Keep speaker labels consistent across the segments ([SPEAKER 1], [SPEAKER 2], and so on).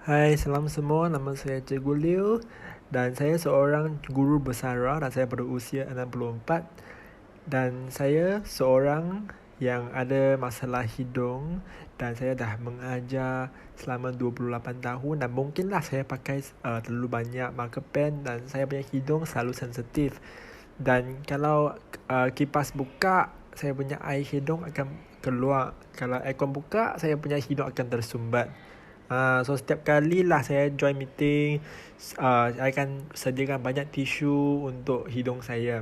[SPEAKER 1] Hai, salam semua. Nama saya Cikgu Liu dan saya seorang guru bersara dan saya berusia 64 dan saya seorang yang ada masalah hidung dan saya dah mengajar selama 28 tahun dan mungkinlah saya pakai terlalu banyak marker pen dan saya punya hidung selalu sensitif. Dan kalau kipas buka, saya punya air hidung akan keluar. Kalau aircon buka, saya punya hidung akan tersumbat. So setiap kali lah saya join meeting, saya akan sediakan banyak tisu untuk hidung saya.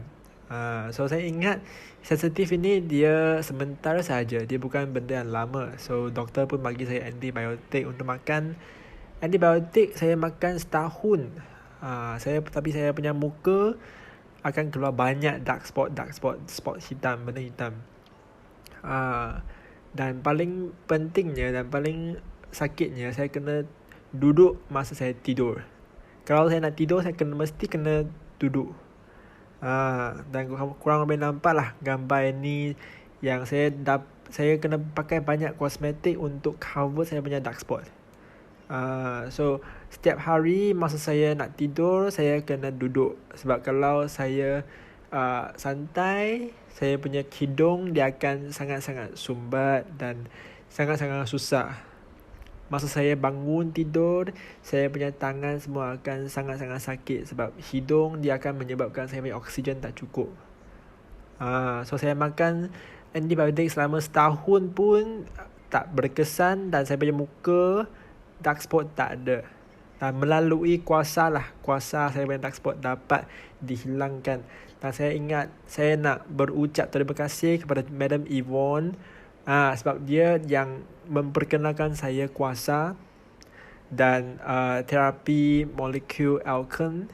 [SPEAKER 1] So saya ingat sensitif ini dia sementara saja, dia bukan benda yang lama. So doktor pun bagi saya antibiotik untuk makan. Antibiotik saya makan setahun. Tapi saya punya muka akan keluar banyak dark spot hitam, benda hitam. Dan paling pentingnya dan paling sakitnya, saya kena duduk masa saya tidur. Kalau saya nak tidur, saya mesti kena duduk. Dan kurang lebih nampak lah gambar ini yang saya kena pakai banyak kosmetik untuk cover saya punya dark spot. So setiap hari masa saya nak tidur, saya kena duduk. Sebab kalau saya santai, saya punya hidung dia akan sangat-sangat sumbat dan sangat-sangat susah. Masa saya bangun tidur, saya punya tangan semua akan sangat-sangat sakit sebab hidung dia akan menyebabkan saya punya oksigen tak cukup. So saya makan antibiotik selama setahun pun tak berkesan dan saya punya muka dark spot tak ada. Dan melalui kuasa saya punya dark spot dapat dihilangkan. Dan saya ingat saya nak berucap terima kasih kepada Madam Yvonne sebab dia yang memperkenalkan saya kuasa dan terapi molekul Alken.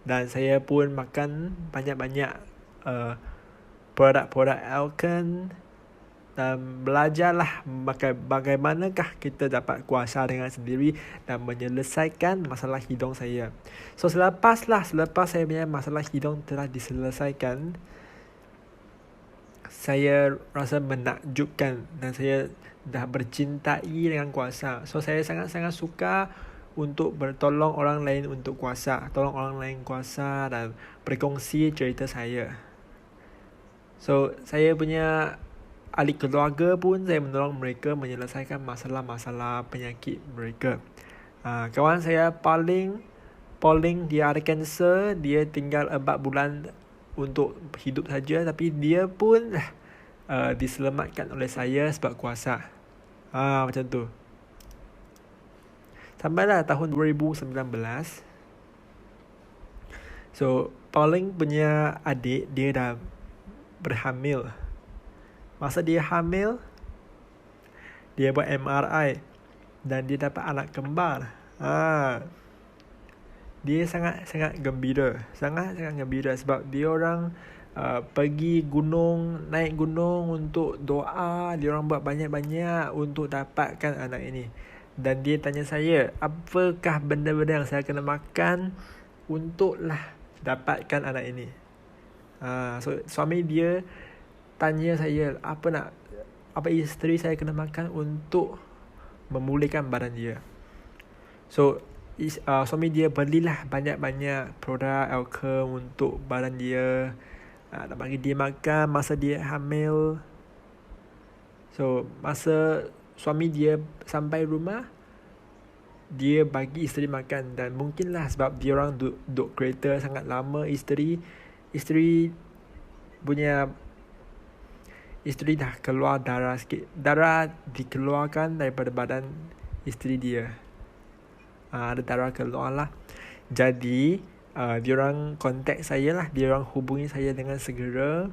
[SPEAKER 1] Dan saya pun makan banyak-banyak produk-produk Alken dan belajarlah bagaimanakah kita dapat kuasa dengan sendiri dan menyelesaikan masalah hidung saya. So selepas saya punya masalah hidung telah diselesaikan, saya rasa menakjubkan dan saya dah bercintai dengan kuasa. So saya sangat-sangat suka untuk bertolong orang lain untuk kuasa, tolong orang lain kuasa dan berkongsi cerita saya. So saya punya ahli keluarga pun saya menolong mereka menyelesaikan masalah-masalah penyakit mereka. Kawan saya Pauling dia ada kanser, dia tinggal 4 bulan untuk hidup saja, tapi dia pun diselamatkan oleh saya sebab kuasa. Macam tu. Sampailah tahun 2019. So Pauling punya adik dia dah berhamil. Masa dia hamil, dia buat MRI dan dia dapat anak kembar. Dia sangat-sangat gembira. Sangat-sangat gembira sebab dia orang pergi gunung, naik gunung untuk doa. Dia orang buat banyak-banyak untuk dapatkan anak ini. Dan dia tanya saya, apakah benda-benda yang saya kena makan untuklah dapatkan anak ini. So suami dia tanya saya apa isteri saya kena makan untuk memulihkan badan dia. So suami dia belilah banyak-banyak produk Alkem untuk badan dia, nak bagi dia makan masa dia hamil. So masa suami dia sampai rumah, dia bagi isteri makan. Dan mungkinlah sebab dia orang duduk kereta sangat lama, isteri dah keluar darah sikit. Darah dikeluarkan daripada badan isteri dia. Ada darah keluar lah. Jadi diorang contact saya lah. Diorang hubungi saya dengan segera.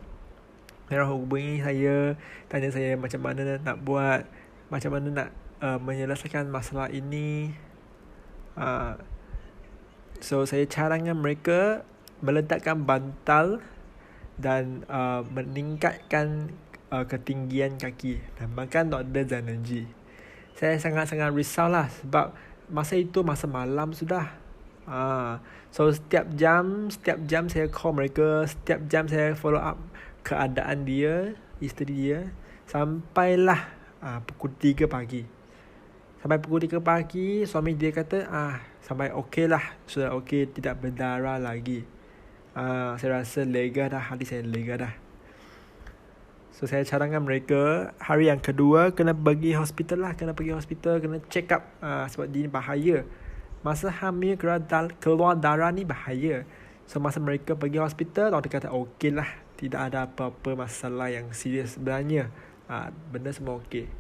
[SPEAKER 1] Diorang hubungi saya, tanya saya macam mana nak buat, macam mana nak menyelesaikan masalah ini. So saya carankan mereka meletakkan bantal dan meningkatkan ketinggian kaki dan makan Dr. Zanergy. Saya sangat-sangat risau lah sebab masa itu masa malam sudah. So setiap jam saya call mereka, setiap jam saya follow up keadaan dia, isteri dia, sampailah pukul 3 pagi. Sampai pukul 3 pagi, suami dia kata, sampai okey lah. Sudah okey, tidak berdarah lagi. Saya rasa lega dah, hati saya lega dah. So, saya cadangkan mereka, hari yang kedua, kena pergi hospital lah. Kena pergi hospital, kena check up. Sebab dia ni bahaya. Masa hamil, keluar darah ni bahaya. So, masa mereka pergi hospital, doktor kata, okey lah. Tidak ada apa-apa masalah yang serius sebenarnya. Benda semua okey.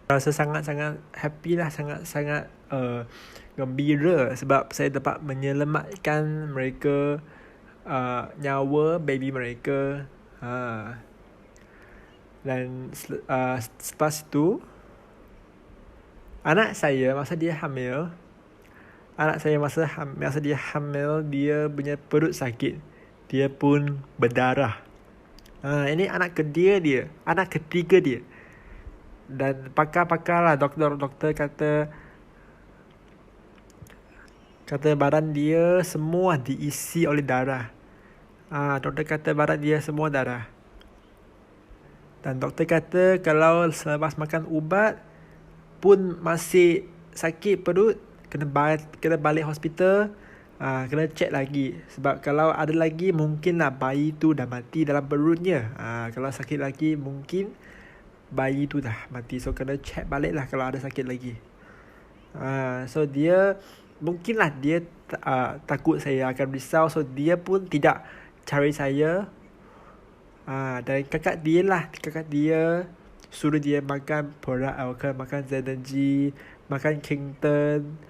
[SPEAKER 1] Rasa sangat-sangat happy lah, sangat-sangat gembira sebab saya dapat menyelamatkan mereka, nyawa baby mereka. Dan selepas itu, anak saya masa dia hamil, dia punya perut sakit, dia pun berdarah. Ini anak ketiga dia. Dan pakar-pakar lah, doktor kata badan dia semua diisi oleh darah. Doktor kata badan dia semua darah. Dan doktor kata kalau selepas makan ubat pun masih sakit perut, kena balik hospital, kena check lagi. Sebab kalau ada lagi, mungkinlah bayi tu dah mati dalam perutnya. Kalau sakit lagi, mungkin bayi tu dah mati. So, kena check balik lah kalau ada sakit lagi. So, dia mungkinlah dia takut saya akan risau. So, dia pun tidak cari saya. Dan kakak dia suruh dia makan produk Alkan, makan Zenergy, makan Kington.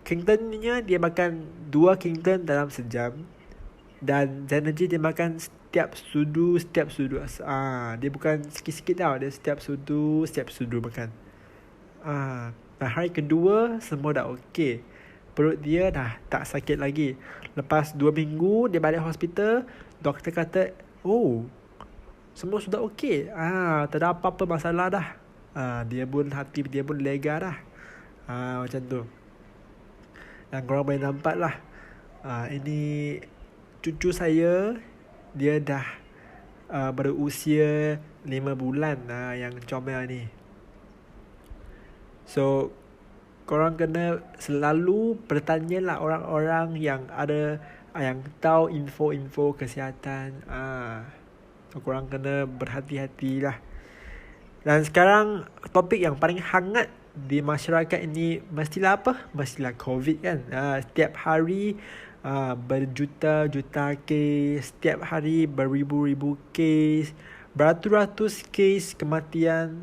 [SPEAKER 1] Kingtonnya dia makan 2 Kington dalam sejam. Dan Zenergy dia makan setiap sudu. Dia bukan sikit-sikit tau. Dia setiap sudu makan. Dan hari kedua semua dah okey. Perut dia dah tak sakit lagi. Lepas 2 minggu dia balik hospital, doktor kata, semua sudah okey. Tak ada apa-apa masalah dah. Hati dia pun lega dah. Macam tu. Dan korang boleh nampak lah, ini cucu saya, dia dah berusia 5 bulan, yang comel ni. So, korang kena selalu bertanya lah orang-orang yang tahu info-info kesihatan. So, korang kena berhati-hati lah. Dan sekarang topik yang paling hangat di masyarakat ini mestilah COVID kan. Setiap hari berjuta-juta kes, setiap hari beribu-ribu kes, beratus-ratus kes kematian.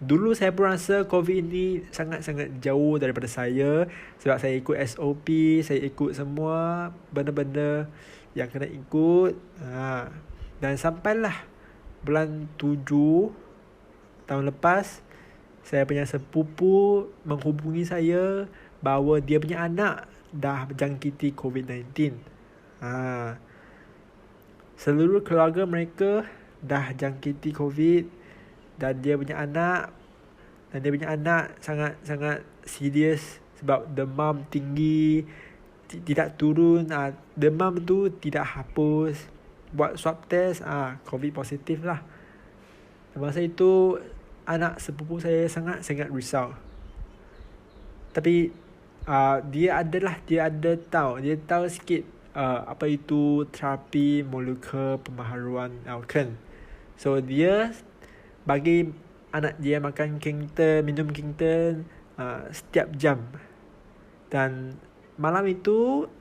[SPEAKER 1] Dulu saya pun rasa COVID ini sangat-sangat jauh daripada saya, sebab saya ikut SOP, saya ikut semua benda-benda yang kena ikut. Dan sampailah bulan 7 tahun lepas, saya punya sepupu menghubungi saya bahawa dia punya anak dah berjangkiti COVID-19. Seluruh keluarga mereka dah jangkiti COVID, dan dia punya anak sangat-sangat serius sebab demam tinggi, tidak turun. Demam tu tidak hapus. Buat swab test, COVID positif lah. Masa itu anak sepupu saya sangat-sangat risau. Tapi dia tahu sikit apa itu terapi molekul pembaharuan Alkan. So, dia bagi anak dia makan Kington, minum Kington setiap jam. Dan malam itu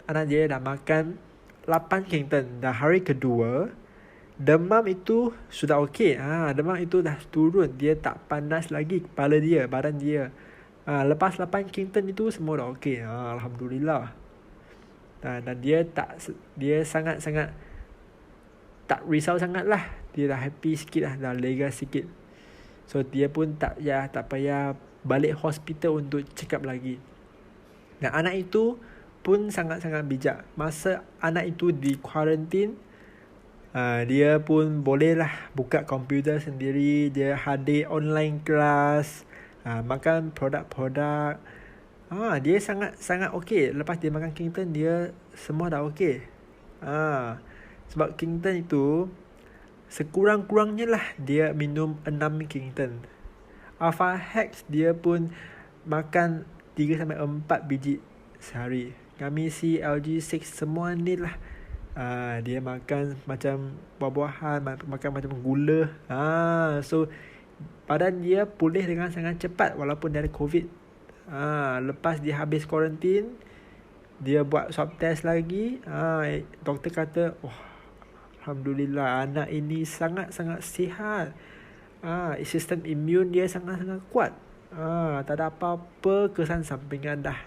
[SPEAKER 1] anak dia dah makan 8 Kington. Dan hari kedua, demam itu sudah okey. Demam itu dah turun. Dia tak panas lagi kepala dia, badan dia. Lepas 8 Kington itu semua dah okey. Alhamdulillah. Dan dia sangat-sangat tak risau sangat lah. Dia dah happy sikit lah, dah lega sikit. So, dia pun tak payah balik hospital untuk check up lagi. Dan anak itu pun sangat-sangat bijak. Masa anak itu di kuarantin, dia pun bolehlah buka komputer sendiri. Dia hadir online kelas, makan produk-produk. Dia sangat-sangat okey. Lepas dia makan Kington, dia semua dah okey. Sebab Kington itu sekurang-kurangnya lah dia minum 6 Kington. Alpha Hex dia pun makan 3-4 biji sehari. Kami si LG6 semua ni lah, dia makan macam buah-buahan, makan macam gula. So badan dia pulih dengan sangat cepat walaupun dia ada COVID. Lepas dia habis kuarantin, dia buat swab test lagi. Doktor kata, Alhamdulillah, anak ini sangat-sangat sihat. Sistem imun dia sangat-sangat kuat. Tak ada apa-apa kesan sampingan dah.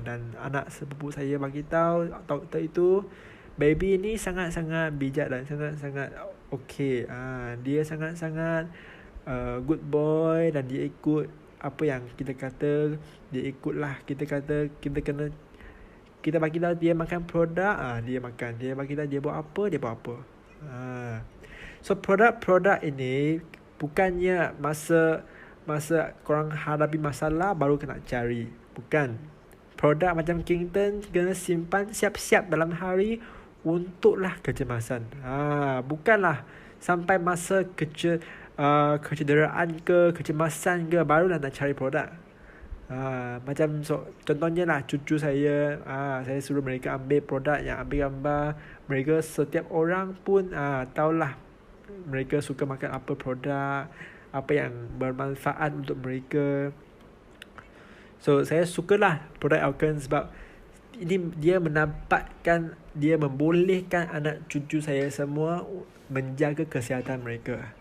[SPEAKER 1] Dan anak sepupu saya bagi tahu doktor itu, baby ni sangat-sangat bijak dan sangat-sangat okey. Dia sangat-sangat good boy dan dia ikut apa yang kita kata. Dia ikutlah. Kita kata kita bagi tahu dia makan produk, dia makan. Dia bagi tahu dia buat apa, dia buat apa. So produk-produk ini bukannya masa korang hadapi masalah baru kena cari. Bukan. Produk macam Kingston kena simpan siap-siap dalam hari untuklah kecemasan. Bukanlah sampai masa kecederaan ke, kecemasan ke baru nak cari produk. Macam contohnya lah, cucu saya, saya suruh mereka ambil produk yang ambil gambar. Mereka setiap orang pun tahulah mereka suka makan apa produk, apa yang bermanfaat untuk mereka. So saya sukalah produk Alkan sebab ini dia membolehkan anak cucu saya semua menjaga kesihatan mereka.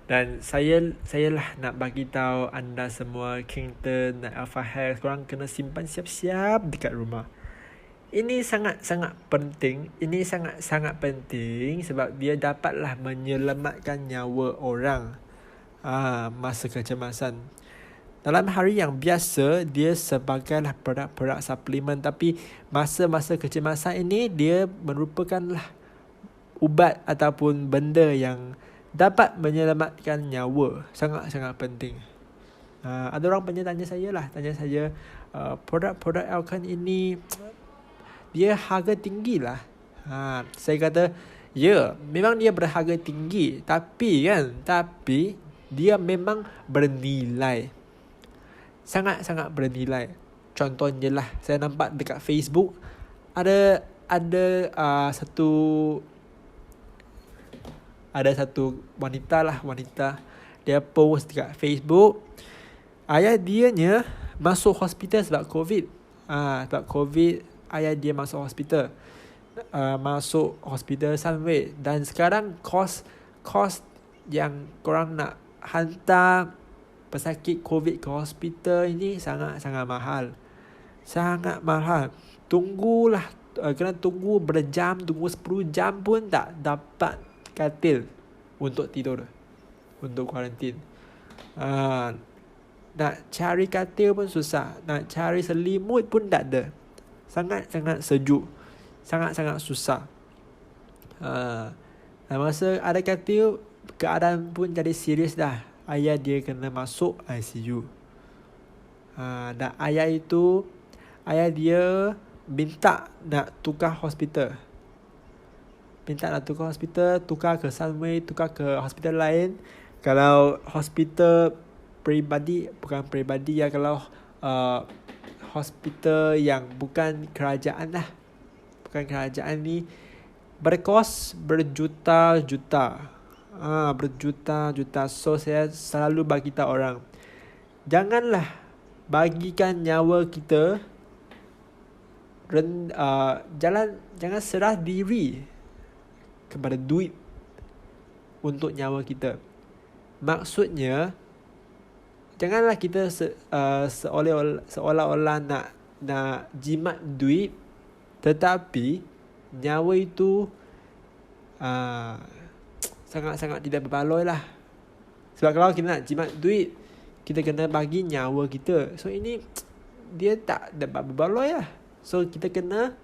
[SPEAKER 1] Dan saya lah nak bagi tahu anda semua, Kingston dan Alpha Hex, korang kena simpan siap-siap dekat rumah. Ini sangat-sangat penting. Ini sangat-sangat penting sebab dia dapatlah menyelamatkan nyawa orang masa kecemasan. Dalam hari yang biasa, dia sebagailah produk-produk suplemen. Tapi masa-masa kecemasan ini, dia merupakanlah ubat ataupun benda yang dapat menyelamatkan nyawa. Sangat-sangat penting. Ada orang tanya saya, produk-produk Alkan ini dia harga tinggi lah. Saya kata, ya, memang dia berharga tinggi. Tapi dia memang bernilai. Sangat-sangat bernilai. Contohnya lah, saya nampak dekat Facebook ada satu wanita dia post dekat Facebook, ayah dianya masuk hospital sebab COVID. Sebab COVID ayah dia masuk hospital. Masuk hospital Sunway. Dan sekarang kos yang korang nak hantar pesakit COVID ke hospital ini sangat-sangat mahal. Sangat mahal. Tunggulah, kena tunggu berjam, tunggu 10 jam pun tak dapat katil untuk tidur, untuk kuarantin. Nak cari katil pun susah. Nak cari selimut pun tak ada. Sangat-sangat sejuk. Sangat-sangat susah. Dan masa ada katil, keadaan pun jadi serius dah. Ayah dia kena masuk ICU. Dan ayah dia minta nak tukar hospital. Tukar ke Sunway, tukar ke hospital lain. Kalau hospital peribadi, bukan peribadi ya, kalau hospital yang bukan kerajaan lah. Bukan kerajaan ni berkos berjuta-juta. Berjuta-juta. So saya selalu bagi tahu orang, janganlah bagikan nyawa kita, jangan serah diri kepada duit untuk nyawa kita. Maksudnya, janganlah kita seolah-olah nak jimat duit, tetapi nyawa itu sangat-sangat tidak berbaloi lah. Sebab kalau kita nak jimat duit, kita kena bagi nyawa kita. So ini dia tak dapat berbaloi lah. So kita kena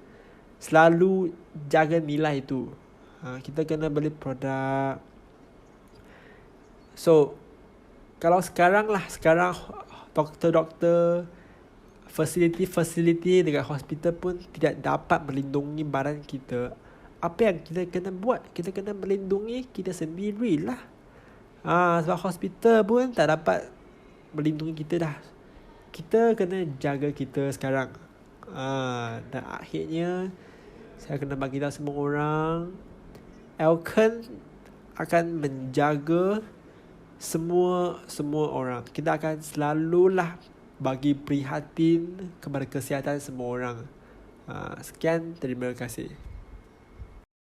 [SPEAKER 1] selalu jaga nilai itu. Kita kena beli produk. So kalau sekarang doktor-doktor, fasiliti dekat hospital pun tidak dapat melindungi badan kita, apa yang kita kena buat? Kita kena melindungi kita sendirilah. Sebab hospital pun tak dapat melindungi kita dah. Kita kena jaga kita sekarang. Dan akhirnya saya kena bagi tahu semua orang, Elkon akan menjaga semua orang. Kita akan selalulah bagi prihatin kepada kesihatan semua orang. Sekian, terima kasih.